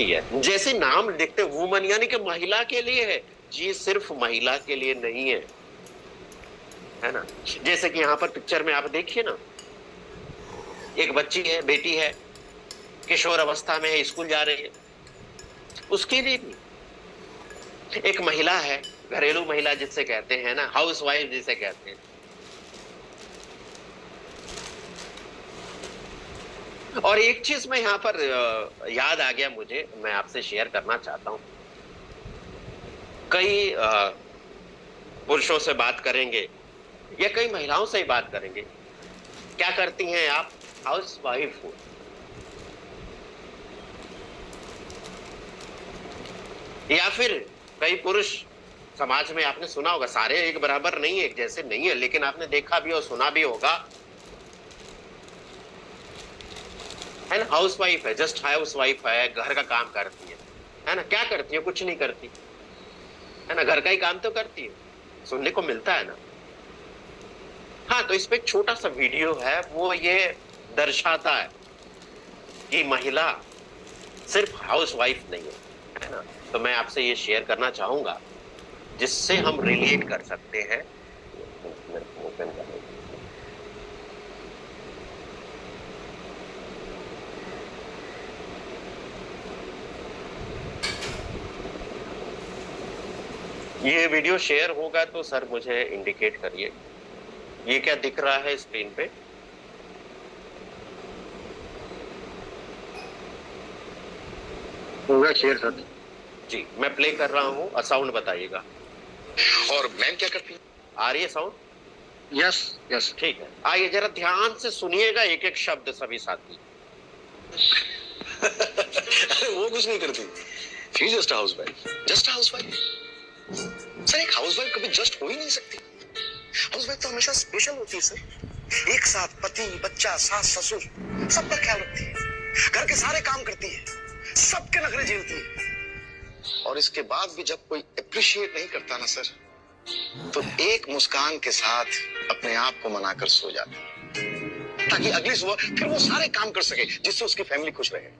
की है। जैसे नाम देखते वुमन यानी कि महिला के लिए है, जी सिर्फ महिला के लिए नहीं है ना। जैसे कि यहाँ पर पिक्चर में आप देखिए ना, एक बच्ची है, बेटी है, किशोर अवस्था में है, स्कूल जा रही है, उसके लिए भी एक महिला है, घरेलू महिला जिसे कहते हैं ना, हाउस वाइफ जिसे कहते हैं। और एक चीज मैं यहाँ पर याद आ गया मुझे, मैं आपसे शेयर करना चाहता हूं। कई पुरुषों से बात करेंगे या कई महिलाओं से ही बात करेंगे, क्या करती हैं आप, हाउस वाइफ हो। या फिर कई पुरुष समाज में आपने सुना होगा, सारे एक बराबर नहीं है, एक जैसे नहीं है, लेकिन आपने देखा भी और सुना भी होगा, है ना, हाउस वाइफ है, जस्ट हाउस वाइफ है, घर का काम करती है ना। क्या करती है, कुछ नहीं करती है ना, घर का ही काम तो करती है, सुनने को मिलता है ना। हाँ, तो इस पे एक छोटा सा वीडियो है, वो ये दर्शाता है कि महिला सिर्फ हाउस वाइफ नहीं है ना। तो मैं आपसे ये शेयर करना चाहूंगा जिससे हम रिलेट कर सकते हैं। ये वीडियो शेयर होगा तो सर मुझे इंडिकेट करिए, ये क्या दिख रहा है स्क्रीन पे। होगा शेयर सर जी, मैं प्ले कर रहा हूँ, साउंड बताइएगा। और मैम क्या करती है, आ रही है साउंड? यस यस ठीक है, आइए जरा ध्यान से सुनिएगा एक एक शब्द सभी साथी। अरे वो कुछ नहीं करती, she is just house wife, just house wife. Sir एक हाउस वाइफ कभी जस्ट हो ही नहीं सकती, हाउस वाइफ तो हमेशा स्पेशल होती है सर। एक साथ पति बच्चा सास ससुर सबका ख्याल रखती है, घर के सारे काम करती है, सबके नखरे झेलती है, और इसके बाद भी जब कोई अप्रिशिएट नहीं करता ना सर, तो एक मुस्कान के साथ अपने आप को मनाकर सो जाती है, ताकि अगली सुबह फिर वो सारे काम कर सके जिससे उसकी फैमिली खुश रहे।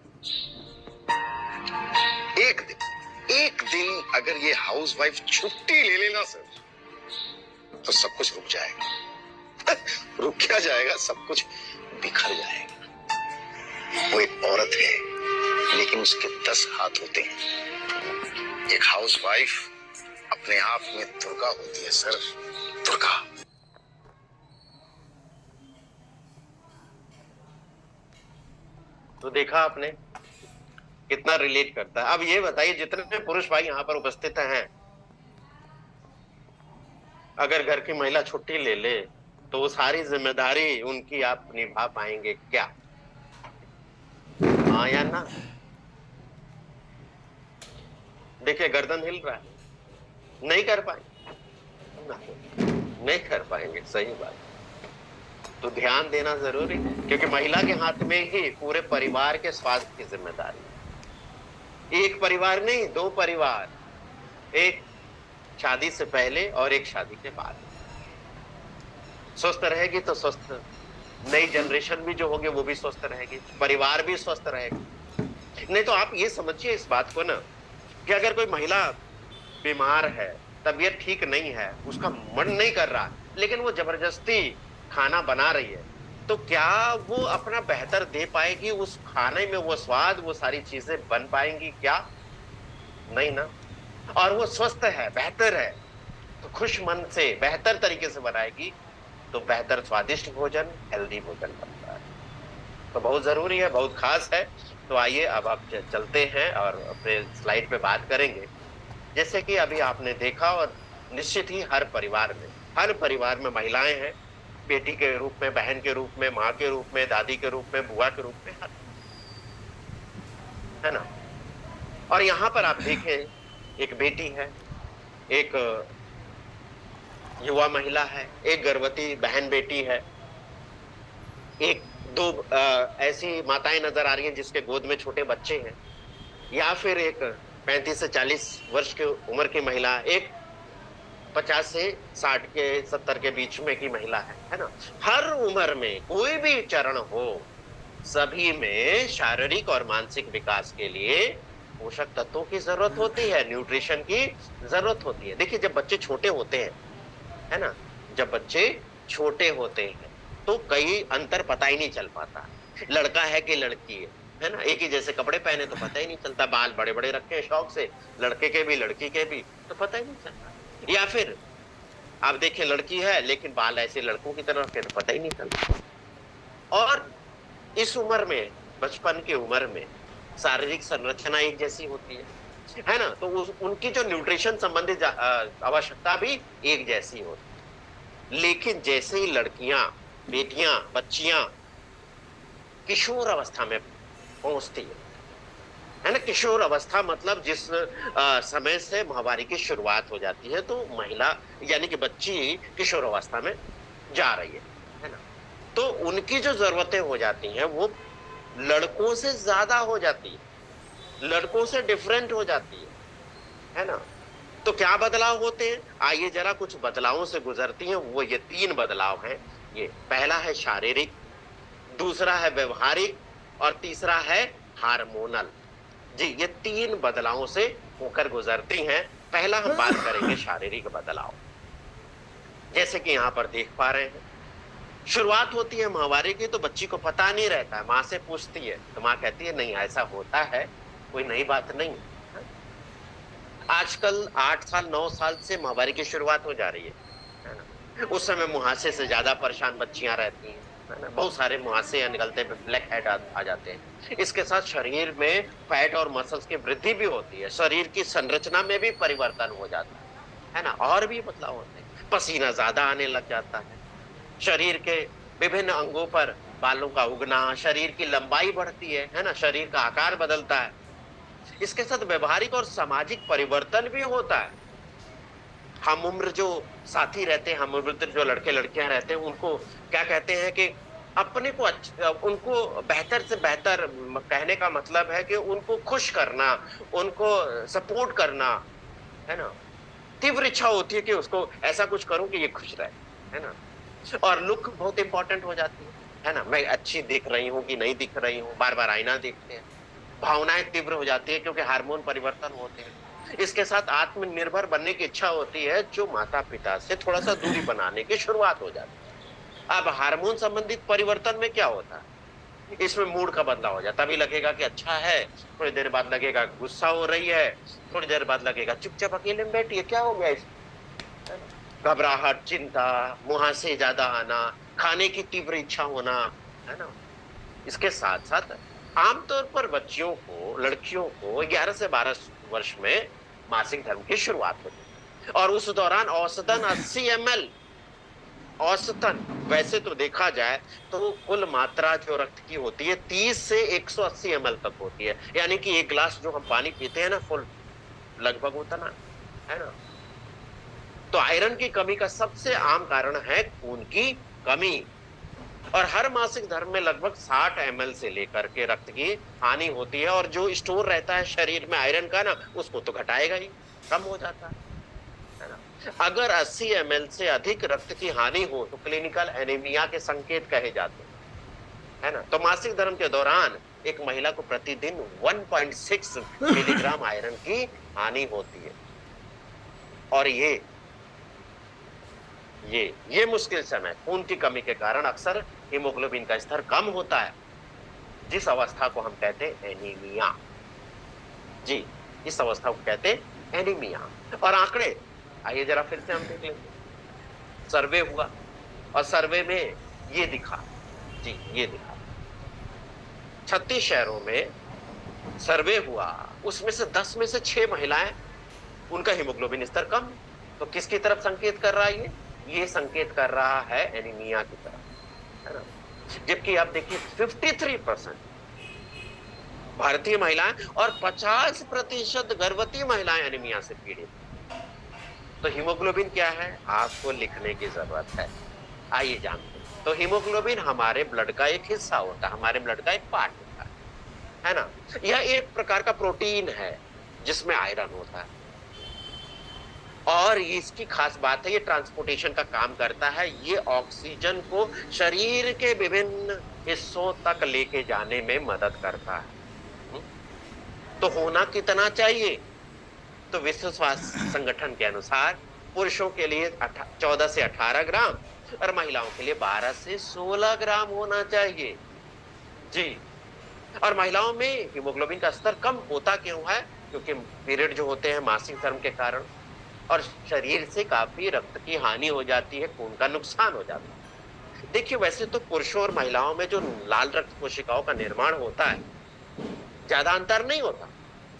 एक दिन अगर ये हाउस वाइफ छुट्टी ले लेना सर, तो सब कुछ रुक जाएगा। रुक क्या जाएगा, सब कुछ बिखर जाएगा। वो एक औरत है लेकिन उसके 10 हाथ होते हैं। एक हाउस वाइफ अपने आप में दुर्गा होती है सर, दुर्गा। तो देखा आपने कितना रिलेट करता है। अब ये बताइए, जितने पुरुष भाई यहाँ पर उपस्थित हैं, अगर घर की महिला छुट्टी ले ले तो वो सारी जिम्मेदारी उनकी आप निभा पाएंगे क्या? हाँ या ना? देखिए गर्दन हिल रहा है, नहीं कर पाएंगे, नहीं कर पाएंगे, सही बात। तो ध्यान देना जरूरी है, क्योंकि महिला के हाथ में ही पूरे परिवार के स्वास्थ्य की जिम्मेदारी। एक परिवार नहीं, 2 परिवार, एक शादी से पहले और एक शादी के बाद। स्वस्थ रहेगी तो स्वस्थ नई जनरेशन भी जो होगी वो भी स्वस्थ रहेगी, परिवार भी स्वस्थ रहेगा। नहीं तो आप ये समझिए इस बात को ना, कि अगर कोई महिला बीमार है, तबीयत ठीक नहीं है, उसका मन नहीं कर रहा, लेकिन वो जबरदस्ती खाना बना रही है, तो क्या वो अपना बेहतर दे पाएगी? उस खाने में वो स्वाद, वो सारी चीजें बन पाएंगी क्या? नहीं ना। और वो स्वस्थ है, बेहतर है, तो खुश मन से बेहतर तरीके से बनाएगी, तो बेहतर स्वादिष्ट भोजन, हेल्दी भोजन बनता है। तो बहुत जरूरी है, बहुत खास है। तो आइए अब आप चलते हैं और अपने स्लाइड पे बात करेंगे। जैसे कि अभी आपने देखा, और निश्चित ही हर परिवार में महिलाएं हैं, बेटी के रूप में, बहन के रूप में, माँ के रूप में, दादी के रूप में, बुआ के रूप में, है ना। और यहाँ पर आप देखें, एक बेटी है, एक युवा महिला है, एक गर्भवती बहन बेटी है, एक 2 ऐसी माताएं नजर आ रही हैं जिसके गोद में छोटे बच्चे हैं, या फिर एक 35 से 40 वर्ष की उम्र की महिला, एक 50 से 60 के 70 के बीच में की महिला है ना। हर उम्र में कोई भी चरण हो, सभी में शारीरिक और मानसिक विकास के लिए पोषक तत्वों की जरूरत होती है, न्यूट्रिशन की जरूरत होती है। देखिए जब बच्चे छोटे होते हैं, है ना, जब बच्चे छोटे होते हैं तो कई अंतर पता ही नहीं चल पाता, लड़का है कि लड़की है ना, एक ही जैसे कपड़े पहने तो पता ही नहीं चलता, बाल बड़े बड़े रखे हैं शौक से, लड़के के भी लड़की के भी, तो पता ही नहीं चलता। या फिर आप देखिए लड़की है लेकिन बाल ऐसे लड़कों की तरह रखे तो पता ही नहीं चलता। और इस उम्र में, बचपन की उम्र में शारीरिक संरचना एक जैसी होती है ना, तो उनकी जो न्यूट्रिशन संबंधित आवश्यकता भी एक जैसी होती है। लेकिन जैसे ही लड़कियां, बेटियां, बच्चियां किशोर अवस्था में पहुंचती है ना, किशोर अवस्था मतलब जिस समय से माहवारी की शुरुआत हो जाती है, तो महिला यानी कि बच्ची किशोर अवस्था में जा रही है ना, तो उनकी जो जरूरतें हो जाती हैं वो लड़कों से ज्यादा हो जाती है, लड़कों से डिफरेंट हो जाती है ना। तो क्या बदलाव होते हैं, आइए जरा कुछ बदलावों से गुजरती हैं। वो ये 3 बदलाव हैं। ये पहला है शारीरिक, दूसरा है व्यवहारिक और तीसरा है हार्मोनल। जी, ये 3 बदलावों से होकर गुजरती हैं। पहला हम बात करेंगे शारीरिक बदलाव। जैसे कि यहां पर देख पा रहे हैं, शुरुआत होती है माहवारी की तो बच्ची को पता नहीं रहता है, माँ से पूछती है तो माँ कहती है नहीं ऐसा होता है, कोई नई बात नहीं। आजकल 8 साल 9 साल से माहवारी की शुरुआत हो जा रही है ना। उस समय मुहासे से ज्यादा परेशान बच्चियां रहती हैं, है ना, बहुत सारे मुहासे निकलते हैं, ब्लैक हेड आ जाते हैं। इसके साथ शरीर में फैट और मसल्स की वृद्धि भी होती है, शरीर की संरचना में भी परिवर्तन हो जाता है ना, और भी बदलाव होते हैं। पसीना ज्यादा आने लग जाता है, शरीर के विभिन्न अंगों पर बालों का उगना, शरीर की लंबाई बढ़ती है ना, शरीर का आकार बदलता है। इसके साथ व्यवहारिक और सामाजिक परिवर्तन भी होता है। हम उम्र जो साथी रहते हैं, हम उम्र जो लड़के लड़कियां रहते हैं, उनको क्या कहते हैं कि अपने को उनको बेहतर से बेहतर, कहने का मतलब है कि उनको खुश करना, उनको सपोर्ट करना, है ना। तीव्र इच्छा होती है कि उसको ऐसा कुछ करूं कि ये खुश रहे, है ना। और लुक बहुत इंपॉर्टेंट हो जाती है ना, मैं अच्छी दिख रही हूँ कि नहीं दिख रही हूँ, बार बार आईना देखते हैं। भावनाएं तीव्र हो जाती है क्योंकि हार्मोन परिवर्तन होते हैं। इसके साथ आत्मनिर्भर बनने की इच्छा होती है, जो माता पिता से थोड़ा सा दूरी बनाने की शुरुआत हो जाती है। अब हार्मोन संबंधित परिवर्तन में क्या होता है, इसमें मूड का बदलाव हो जाता है। अभी लगेगा कि अच्छा है, थोड़ी देर बाद लगेगा गुस्सा हो रही है, थोड़ी देर बाद लगेगा चुपचाप अकेले में बैठी है, क्या हो गया इसमें, घबराहट, चिंता, मुहासे ज्यादा आना, खाने की तीव्र इच्छा होना, है ना। इसके साथ साथ आमतौर पर बच्चियों को, लड़कियों को 11 से 12 वर्ष में मासिक धर्म की शुरुआत होती है, और उस दौरान औसतन 80 ml, औसतन, वैसे तो देखा जाए तो कुल मात्रा जो रक्त की होती है 30 से 180 ml तक होती है, यानी कि एक गिलास जो हम पानी पीते हैं ना, फुल लगभग उतना, है ना। तो आयरन की कमी का सबसे आम कारण है खून की कमी, और हर मासिक धर्म में लगभग 60 ml से लेकर के रक्त की हानि होती है, और जो स्टोर रहता है शरीर में आयरन का ना, उसको तो घटाएगा ही, कम हो जाता है ना। अगर 80 ml से अधिक रक्त की हानि हो तो क्लिनिकल एनीमिया के संकेत कहे जाते हैं, है ना। तो मासिक धर्म के दौरान एक महिला को प्रतिदिन 1.6 मिलीग्राम आयरन की हानि होती है, और ये मुश्किल समय, खून की कमी के कारण अक्सर हीमोग्लोबिन का स्तर कम होता है, जिस अवस्था को हम कहते हैं एनीमिया। जी, इस अवस्था को कहते हैं एनीमिया। और आंकड़े आइए जरा फिर से हम देख लेंगे। सर्वे हुआ और सर्वे में ये दिखा, जी ये दिखा, 36 शहरों में सर्वे हुआ, उसमें से 10 में से 6 महिलाएं, उनका हीमोग्लोबिन स्तर कम। तो किसकी तरफ संकेत कर रहा है ये संकेत कर रहा है एनीमिया की तरफ, है ना। जबकि आप देखिए 53% भारतीय महिलाएं और 50% गर्भवती महिलाएं एनीमिया से पीड़ित। तो हीमोग्लोबिन क्या है, आपको लिखने की जरूरत है। आइए जानते हैं। तो हीमोग्लोबिन हमारे ब्लड का एक हिस्सा होता है, हमारे ब्लड का एक पार्ट होता है ना। यह एक प्रकार का प्रोटीन है जिसमें आयरन होता है, और इसकी खास बात है ये ट्रांसपोर्टेशन का काम करता है। ये ऑक्सीजन को शरीर के विभिन्न हिस्सों तक लेके जाने में मदद करता है। तो होना कितना चाहिए? तो विश्व स्वास्थ्य संगठन के अनुसार पुरुषों के लिए 14 से 18 ग्राम और महिलाओं के लिए 12 से 16 ग्राम होना चाहिए। जी। और महिलाओं में हीमोग्लोबिन का स्तर कम होता क्यों है? क्योंकि पीरियड जो होते हैं मासिक धर्म के कारण, और शरीर से काफी रक्त की हानि हो जाती है, खून का नुकसान हो जाता है। देखिए, वैसे तो पुरुषों और महिलाओं में जो लाल रक्त कोशिकाओं का निर्माण होता है, ज्यादा अंतर नहीं होता,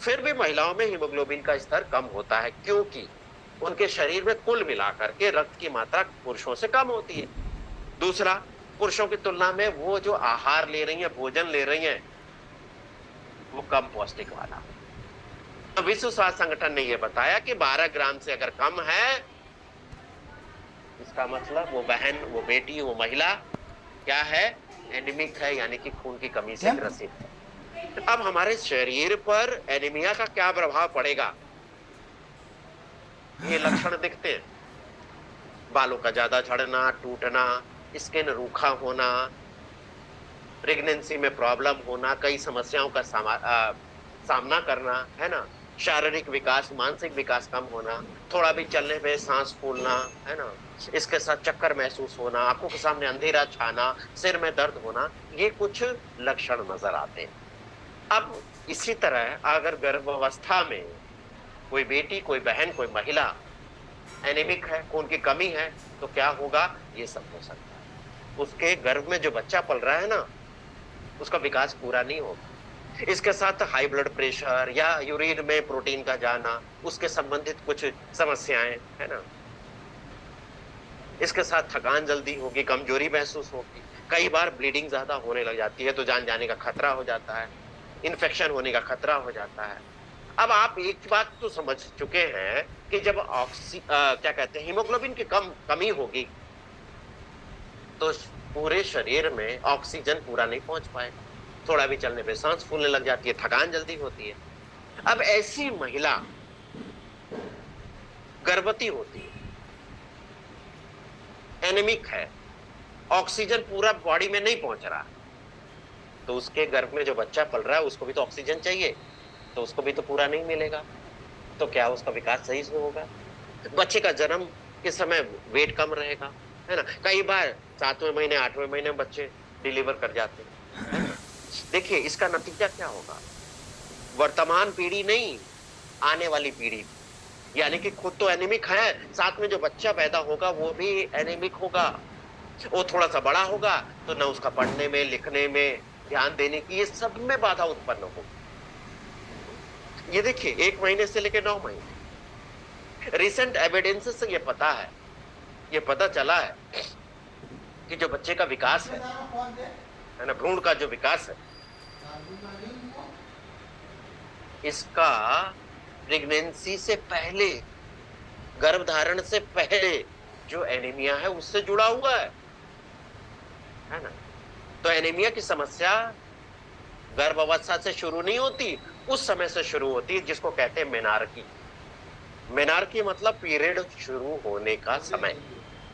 फिर भी महिलाओं में हीमोग्लोबिन का स्तर कम होता है, क्योंकि उनके शरीर में कुल मिलाकर के रक्त की मात्रा पुरुषों से कम होती है। दूसरा, पुरुषों की तुलना में वो जो आहार ले रही हैं, भोजन ले रही हैं, वो कम पौष्टिक वाला। तो विश्व स्वास्थ्य संगठन ने यह बताया कि 12 ग्राम से अगर कम है, इसका मतलब वो बहन, वो बेटी, वो महिला क्या है? एनीमिक है, यानी कि खून की कमी से ग्रसित है। अब हमारे शरीर पर एनीमिया का क्या प्रभाव पड़ेगा? ये लक्षण दिखते हैं, बालों का ज्यादा झड़ना, टूटना, स्किन रूखा होना, प्रेगनेंसी में प्रॉब्लम होना, कई समस्याओं का सामना करना, है ना, शारीरिक विकास, मानसिक विकास कम होना, थोड़ा भी चलने पे सांस फूलना, है ना, इसके साथ चक्कर महसूस होना, आंखों के सामने अंधेरा छाना, सिर में दर्द होना, ये कुछ लक्षण नजर आते हैं। अब इसी तरह अगर गर्भावस्था में कोई बेटी, कोई बहन, कोई महिला एनीमिक है, खून की कमी है, तो क्या होगा? ये सब हो सकता है। उसके गर्भ में जो बच्चा पल रहा है ना, उसका विकास पूरा नहीं होगा। इसके साथ हाई ब्लड प्रेशर या यूरिन में प्रोटीन का जाना, उसके संबंधित कुछ समस्याएं, है ना, इसके साथ थकान जल्दी होगी, कमजोरी महसूस होगी, कई बार ब्लीडिंग ज्यादा होने लग जाती है, तो जान जाने का खतरा हो जाता है, इन्फेक्शन होने का खतरा हो जाता है। अब आप एक बात तो समझ चुके हैं कि जब क्या कहते हैं, हीमोग्लोबिन की कमी होगी, तो पूरे शरीर में ऑक्सीजन पूरा नहीं पहुंच पाएगा, थोड़ा भी चलने पे सांस फूलने लग जाती है, थकान जल्दी होती है। अब ऐसी महिला गर्भवती होती है, एनीमिक है, ऑक्सीजन पूरा बॉडी में नहीं पहुंच रहा, तो उसके गर्भ में जो बच्चा पल रहा है उसको भी तो ऑक्सीजन चाहिए, तो उसको भी तो पूरा नहीं मिलेगा, तो क्या उसका विकास सही से होगा? बच्चे का जन्म के समय वेट कम रहेगा, है ना, कई बार 7वें महीने 8वें महीने में बच्चे डिलीवर कर जाते हैं। देखिए, इसका नतीजा क्या होगा? वर्तमान पीढ़ी नहीं, आने वाली पीढ़ी, यानी कि खुद तो एनीमिक है, साथ में जो बच्चा पैदा होगा वो भी एनीमिक होगा, वो थोड़ा सा बड़ा होगा तो न उसका पढ़ने में, लिखने में, ध्यान देने की, ये सब में बाधा उत्पन्न होगी। ये देखिए, 1 महीने से लेकर 9 महीने, रिसेंट एविडेंस से ये पता चला है कि जो बच्चे का विकास है ना, भ्रूण का जो विकास है, इसका प्रेगनेंसी से पहले, गर्भधारण से पहले जो एनीमिया है उससे जुड़ा हुआ है ना। तो एनीमिया की समस्या गर्भावस्था से शुरू नहीं होती, उस समय से शुरू होती है जिसको कहते हैं मेनार्की। मेनार्की मतलब पीरियड शुरू होने का समय,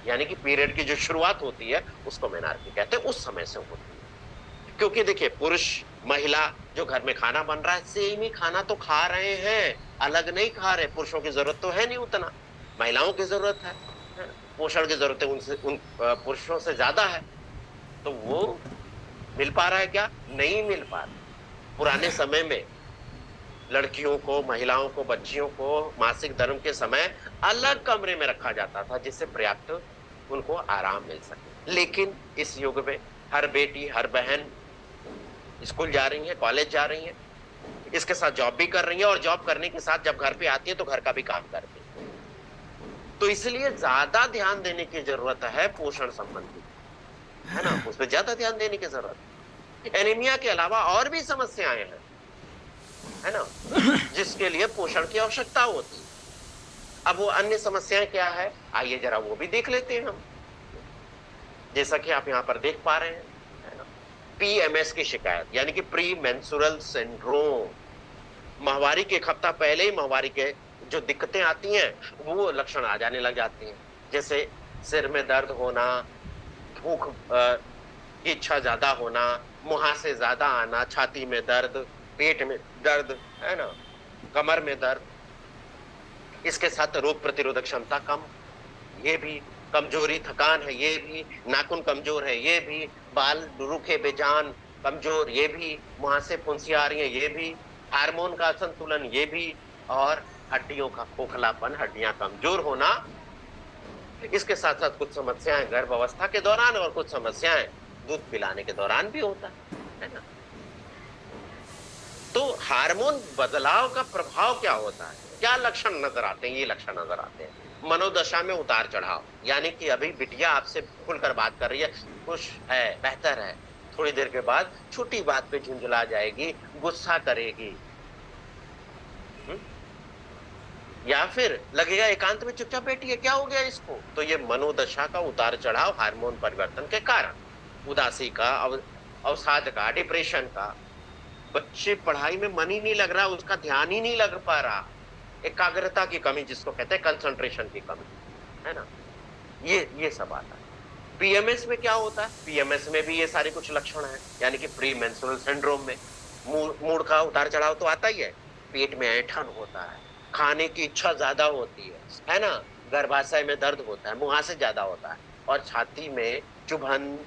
यानी कि पीरियड की जो शुरुआत होती है उसको मेनार्की कहते हैं, उस समय से होती है। क्योंकि देखिए, पुरुष महिला जो घर में खाना बन रहा है, सेम ही खाना तो खा रहे हैं, अलग नहीं खा रहे। पुरुषों की जरूरत तो है नहीं उतना, महिलाओं की जरूरत है, पोषण की जरूरत है उन पुरुषों से ज्यादा है, तो वो मिल पा रहा है क्या? नहीं मिल पा रहा। पुराने समय में लड़कियों को, महिलाओं को, बच्चियों को मासिक धर्म के समय अलग कमरे में रखा जाता था जिससे पर्याप्त उनको आराम मिल सके। लेकिन इस युग में हर बेटी, हर बहन स्कूल जा रही है, कॉलेज जा रही है, इसके साथ जॉब भी कर रही है, और जॉब करने के साथ जब घर पे आती है तो घर का भी काम करती है। तो इसलिए ज्यादा ध्यान देने की जरूरत है पोषण संबंधी, है ना, उस पर ज्यादा ध्यान देने की जरूरत है। एनीमिया के अलावा और भी समस्याएं हैं, है ना, जिसके लिए पोषण की आवश्यकता होती है। अब वो अन्य समस्याएं क्या है, आइए जरा वो भी देख लेते हैं हम। जैसा कि आप यहाँ पर देख पा रहे हैं, है ना, पीएमएस की शिकायत, यानी कि प्री मेंस्ट्रुअल सिंड्रोम, माहवारी के 1 हफ्ता पहले ही माहवारी के जो दिक्कतें आती हैं वो लक्षण आ जाने लग जाती हैं, जैसे सिर में दर्द होना, भूख की इच्छा ज्यादा होना, मुहासे ज्यादा आना, छाती में दर्द, पेट में दर्द, है ना, कमर में दर्द, इसके साथ रोग प्रतिरोधक क्षमता कम, ये भी कमजोरी, थकान है, ये भी नाखून कमजोर है, ये भी बाल रूखे बेजान कमजोर, ये भी मुहासे फुंसियां आ रही है, ये भी हार्मोन का असंतुलन, ये भी, और हड्डियों का खोखलापन, हड्डियां कमजोर होना। इसके साथ साथ कुछ समस्याएं गर्भावस्था के दौरान और कुछ समस्याएं दूध पिलाने के दौरान भी होता है ना। तो हार्मोन बदलाव का प्रभाव क्या होता है, क्या लक्षण नजर आते हैं? ये लक्षण नजर आते हैं मनोदशा में उतार चढ़ाव, यानी कि अभी बिटिया आपसे खुलकर बात कर रही है, खुश है, बेहतर है, थोड़ी देर के बाद छोटी बात पे झुंझला जाएगी, गुस्सा करेगी, या फिर लगेगा एकांत में चुपचाप बैठी है, क्या हो गया इसको? तो ये मनोदशा का उतार चढ़ाव हार्मोन परिवर्तन के कारण, उदासी का, अवसाद का, डिप्रेशन का, बच्चे पढ़ाई में मन ही नहीं लग रहा, उसका ध्यान ही नहीं लग पा रहा, एकाग्रता की कमी जिसको कहते हैं, कंसंट्रेशन की कमी, है ना, ये सब आता है। पीएमएस में क्या होता है? पीएमएस में भी ये सारे कुछ लक्षण हैं, यानी कि प्री मेंस्ट्रुअल सिंड्रोम में मूड का उतार चढ़ाव तो आता ही है, पेट में ऐंठन होता है, खाने की इच्छा ज्यादा होती है ना, गर्भाशय में दर्द होता है, मुहासे ज्यादा होता है, और छाती में चुभन,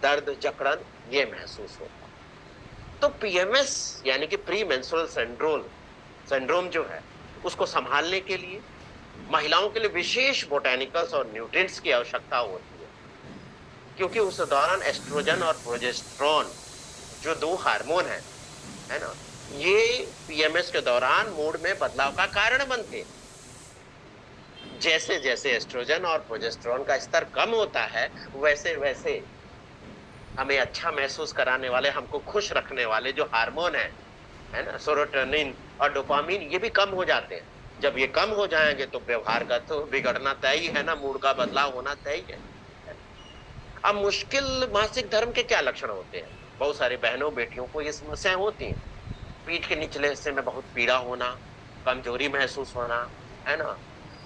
दर्द, जकड़न ये महसूस होता है। तो पीएमएस यानी कि प्री मेंस्ट्रुअल सिंड्रोम जो है, उसको संभालने के लिए महिलाओं के लिए विशेष बोटेनिकल्स और न्यूट्रिएंट्स की आवश्यकता होती है, क्योंकि उस दौरान एस्ट्रोजन और प्रोजेस्टेरोन जो दो हार्मोन है ना, ये पीएमएस के दौरान मूड में बदलाव का कारण बनते हैं। जैसे जैसे एस्ट्रोजन और प्रोजेस्टेरोन का स्तर कम होता है, वैसे वैसे हमें अच्छा महसूस कराने वाले, हमको खुश रखने वाले जो हार्मोन है ना, सेरोटोनिन और डोपामिन, ये भी कम हो जाते हैं। जब ये कम हो जाएंगे तो व्यवहार का तो बिगड़ना तय ही है ना, मूड का बदलाव होना तय ही है। अब मुश्किल मासिक धर्म के क्या लक्षण होते हैं? बहुत सारी बहनों बेटियों को ये समस्याएं होती हैं। पीठ के निचले हिस्से में बहुत पीड़ा होना, कमजोरी महसूस होना, है ना,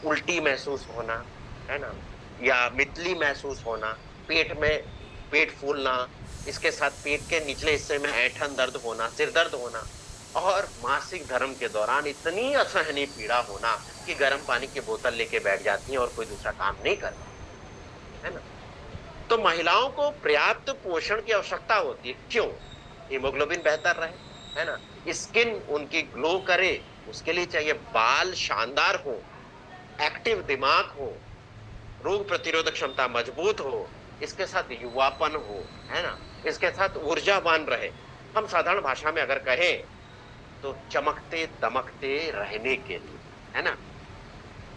उल्टी महसूस होना, है ना, या मितली महसूस होना, पेट फूलना, इसके साथ पेट के निचले हिस्से में ऐंठन दर्द होना, सिर दर्द होना, और मासिक धर्म के दौरान इतनी असहनीय पीड़ा होना कि गर्म पानी की बोतल लेके बैठ जाती हैं और कोई दूसरा काम नहीं करती, है ना। तो महिलाओं को पर्याप्त पोषण की आवश्यकता होती है। क्यों? हीमोग्लोबिन बेहतर रहे, है ना, स्किन उनकी ग्लो करे, उसके लिए चाहिए बाल शानदार हो, एक्टिव दिमाग हो, रोग प्रतिरोधक क्षमता मजबूत हो, इसके साथ युवापन हो, है ना, इसके साथ ऊर्जावान रहे। हम साधारण भाषा में अगर कहें तो चमकते दमकते रहने के लिए, है ना,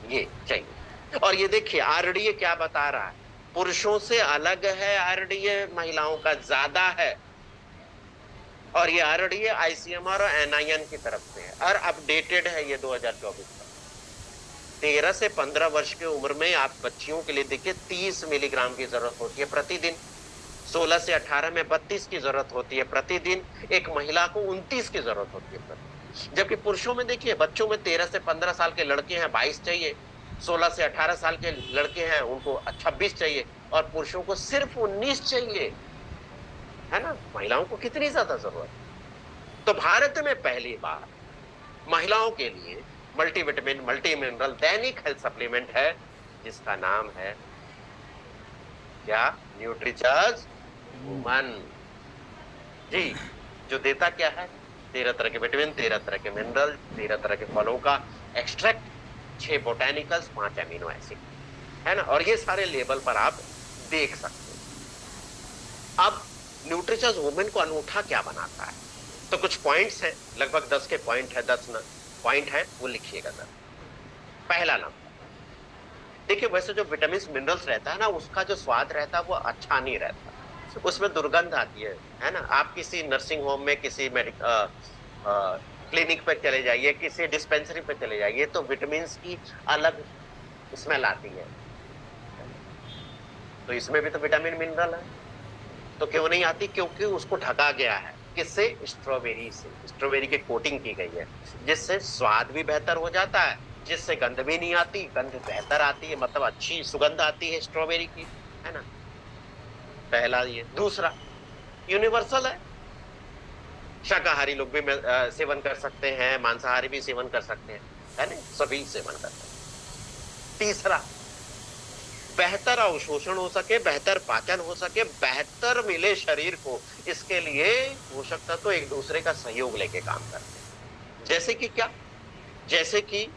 ये चाहिए। और ये देखिए आरडीए क्या बता रहा है, पुरुषों से अलग है आरडीए, महिलाओं का ज्यादा है, और ये आरडीए आईसीएमआर और एनआईएन की तरफ से है और अपडेटेड है ये 2024 का। 13 से 15 वर्ष की उम्र में आप बच्चियों के लिए देखिए 30 मिलीग्राम की जरूरत होती है प्रतिदिन, 16 से 18 में 32 की जरूरत होती है प्रतिदिन, एक महिला को 29 की जरूरत होती है प्रतिदिन। जबकि पुरुषों में देखिए, बच्चों में 13 से 15 साल के लड़के हैं 22 चाहिए, 16 से 18 साल के लड़के हैं उनको 26 चाहिए, और पुरुषों को सिर्फ 19 चाहिए, है ना। महिलाओं को कितनी ज्यादा जरूरत। तो भारत में पहली बार महिलाओं के लिए मल्टीविटामिन मल्टी मिनरल दैनिक हेल्थ सप्लीमेंट है, जिसका नाम है क्या? न्यूट्रीचर्ज वुमन जी, जो देता क्या है? 13 तरह के विटामिन, 13 तरह के मिनरल, 13 तरह के फलों का एक्सट्रैक्ट, 6 बोटेनिकल्स, 5 एमिनो एसिड, है ना। और ये सारे लेबल पर आप देख सकते हैं। अब न्यूट्रीचर्ज वुमेन को अनूठा क्या बनाता है? तो कुछ पॉइंट्स हैं, लगभग 10 के पॉइंट है, 10 पॉइंट है, वो लिखिएगा सर। पहला नंबर देखिए, वैसे जो विटामिन मिनरल्स रहता है ना, उसका जो स्वाद रहता है वो अच्छा नहीं रहता, उसमें दुर्गंध आती है ना। आप किसी नर्सिंग होम में, किसी क्लिनिक पे चले जाइए, किसी डिस्पेंसरी पे चले जाइए, तो विटामिन की अलग स्मेल आती है। तो इसमें भी तो विटामिन मिनरल है, तो क्यों नहीं आती? क्योंकि उसको ढका गया है, किससे? स्ट्रॉबेरी से। स्ट्रॉबेरी की कोटिंग की गई है, जिससे स्वाद भी बेहतर हो जाता है, जिससे गंध भी नहीं आती, गंध बेहतर आती है, मतलब अच्छी सुगंध आती है स्ट्रॉबेरी की, है ना। पहला ये। दूसरा, यूनिवर्सल है, शाकाहारी लोग भी सेवन कर सकते हैं, मांसाहारी भी सेवन कर सकते हैं, है ना, सभी सेवन कर सकते हैं। तीसरा, बेहतर अवशोषण हो सके, बेहतर पाचन हो सके, बेहतर मिले शरीर को, इसके लिए पोषक तत्व एक दूसरे का सहयोग लेके काम करते हैं। जैसे कि क्या? जैसे कि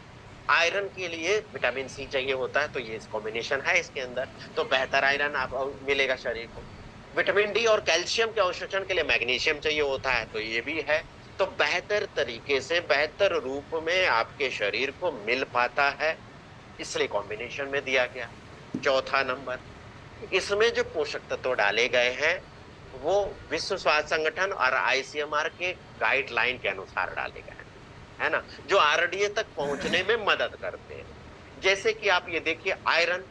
आयरन के लिए विटामिन सी चाहिए होता है, तो ये कॉम्बिनेशन है इसके अंदर, तो बेहतर आयरन आप मिलेगा शरीर को। विटामिन डी और कैल्शियम के अवशोषण के लिए मैग्नीशियम चाहिए होता है, तो ये भी है। तो बेहतर तरीके से, बेहतर रूप में आपके शरीर को मिल पाता है, इसलिए कॉम्बिनेशन में दिया गया। चौथा नंबर, इसमें जो पोषक तत्व डाले गए हैं वो विश्व स्वास्थ्य संगठन और आईसीएमआर के गाइडलाइन के अनुसार डाले गए हैं, है ना, जो आरडीए तक पहुंचने में मदद करते हैं। जैसे कि आप ये देखिए, आयरन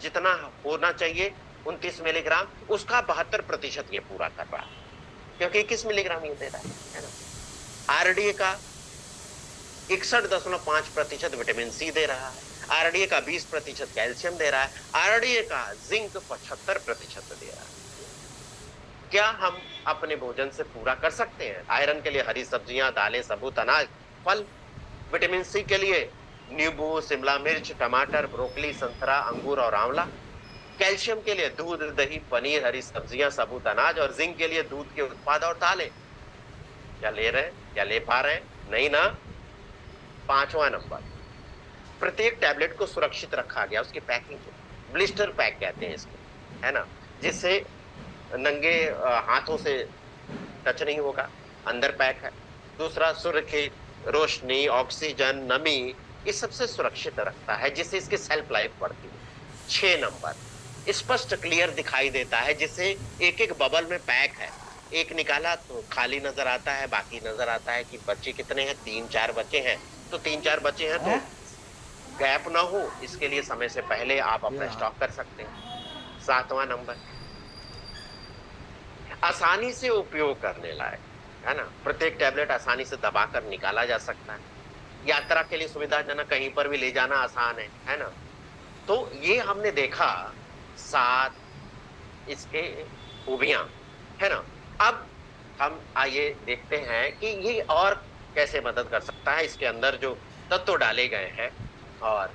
जितना होना चाहिए 29 मिलीग्राम, उसका 72% ये पूरा कर रहा है, क्योंकि 21 मिलीग्राम ये दे रहा है ना। आरडीए का 61.5% विटामिन सी दे रहा है, आरडीए का 20% कैल्शियम दे रहा है, आरडीए का जिंक 75% दे रहा है। क्या हम अपने भोजन से पूरा कर सकते हैं? आयरन के लिए हरी सब्जियां, दालें, सबूत अनाज, फल। विटामिन सी के लिए नींबू, शिमला मिर्च, टमाटर, ब्रोकली, संतरा, अंगूर और आंवला। कैल्शियम के लिए दूध, दही, पनीर, हरी सब्जियां, सबूत अनाज। और जिंक के लिए दूध के उत्पाद और दालें। क्या ले रहे हैं? क्या ले पा रहे हैं? नहीं ना। पांचवा नंबर, प्रत्येक टैबलेट को सुरक्षित रखा गया, उसकी पैकिंग को ब्लिस्टर पैक कहते हैं इसको, है ना, जिससे नंगे हाथों से टच नहीं होगा, अंदर पैक है। दूसरा, सूर्य की रोशनी, ऑक्सीजन, नमी, इस सबसे सुरक्षित रखता है, जिससे इसकी सेल्फ लाइफ बढ़ती है। 6 नंबर, स्पष्ट क्लियर दिखाई देता है, जिससे एक एक बबल में पैक है, एक निकाला तो खाली नजर आता है, बाकी नजर आता है कि बच्चे कितने हैं, 3-4 बच्चे हैं, तो 3-4 बच्चे हैं तो गैप ना हो, इसके लिए समय से पहले आप अपना स्टॉक कर सकते हैं। 7वां नंबर, आसानी से उपयोग करने लायक, है ना, प्रत्येक टैबलेट आसानी से दबाकर निकाला जा सकता है, यात्रा के लिए सुविधाजनक, कहीं पर भी ले जाना आसान है ना। तो ये हमने देखा 7 इसके खूबियां, है ना। अब हम आइए देखते हैं कि ये और कैसे मदद कर सकता है, इसके अंदर जो तत्व डाले गए हैं। और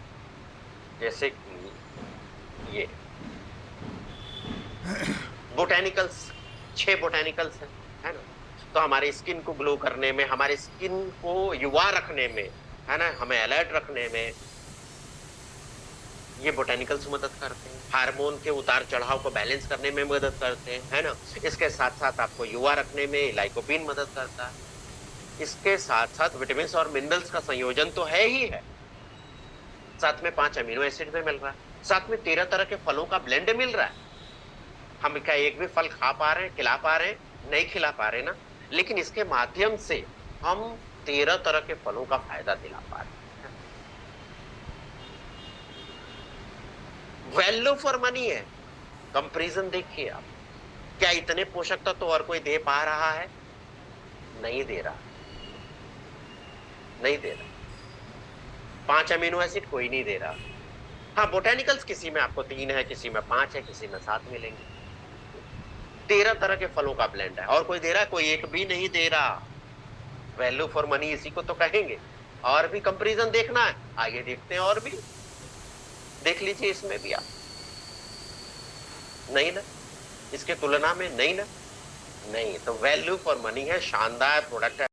जैसे कि ये बोटेनिकल्स, 6 बोटेनिकल्स है ना, तो हमारे स्किन को ग्लो करने में, हमारे स्किन को युवा रखने में, है ना, हमें अलर्ट रखने में ये बोटेनिकल्स मदद करते हैं। हार्मोन के उतार चढ़ाव को बैलेंस करने में मदद करते हैं, है ना। इसके साथ साथ आपको युवा रखने में लाइकोपीन मदद करता है। इसके साथ साथ विटामिन और मिनरल्स का संयोजन तो है ही है, साथ में 5 अमीनो एसिड भी मिल रहा है, साथ में 13 तरह के फलों का ब्लेंड मिल रहा है। हम क्या एक भी फल खा पा रहे हैं, खिला पा रहे हैं? नहीं खिला पा रहे ना, लेकिन इसके माध्यम से हम 13 तरह के फलों का फायदा दिला पा रहे हैं। वैल्यू फॉर मनी है। कंपैरिजन देखिए आप, क्या इतने पोषक तत्व तो और कोई दे पा रहा है? नहीं दे रहा, नहीं दे रहा। 5 अमीनो एसिड कोई नहीं दे रहा। हाँ, बोटेनिकल्स किसी में आपको 3 है, किसी में 5 है, किसी में 7 मिलेंगे। 13 तरह के फलों का ब्लेंड है, और कोई दे रहा है? कोई एक भी नहीं दे रहा। वैल्यू फॉर मनी इसी को तो कहेंगे। और भी कंपैरिजन देखना है, आगे देखते हैं, और भी देख लीजिए, इसमें भी आप नहीं ना, इसके तुलना में नहीं ना, नहीं। तो वैल्यू फॉर मनी है, शानदार प्रोडक्ट है।